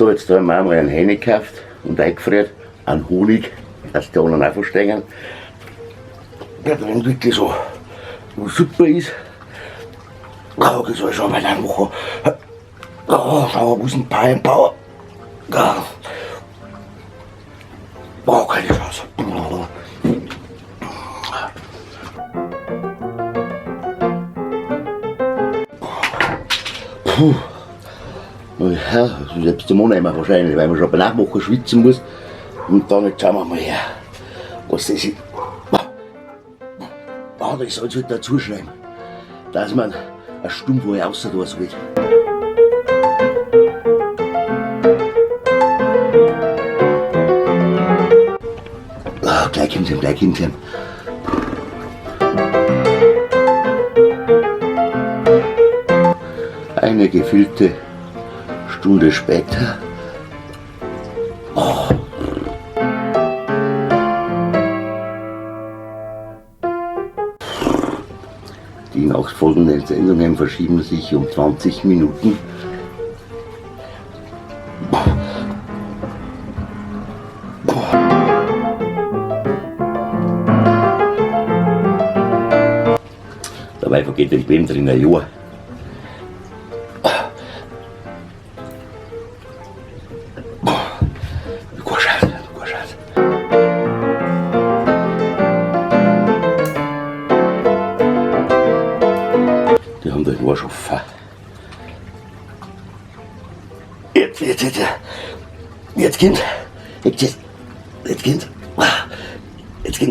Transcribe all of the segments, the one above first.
So, jetzt haben wir einmal einen Honig gekauft und eingefriert. Einen Honig, dass die anderen auch verstehen. Der drin wirklich so super ist. Oh, das soll ich schon weitermachen. Oh, schau, wo ist ein Bayern Bauer? Oh, keine Chance. Puh. Ja, selbst zum Monat wahrscheinlich, weil man schon beim Nachmachen schwitzen muss. Und dann jetzt schauen wir mal her, was das ist. Ah, das soll es halt dazu schreiben, dass man eine Stunde vorher raus da soll. Ah, gleich kommt gleich kommt Eine gefüllte Stunde später. Oh. Die nachfolgenden Sendungen verschieben sich um 20 Minuten. Dabei vergeht dem Leben drin ein Jahr. Die haben den Arsch offen. Jetzt kommt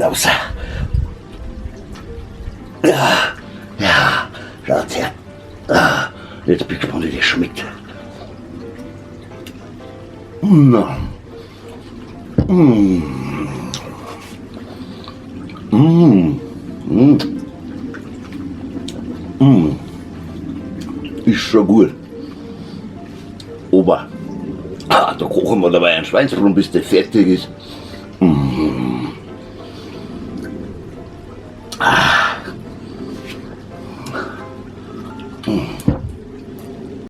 raus. Ja, schaut her. Jetzt bin ich gespannt, wie das schmeckt. Ist schon gut. Aber da kochen wir dabei einen Schweinsbraten, bis der fertig ist.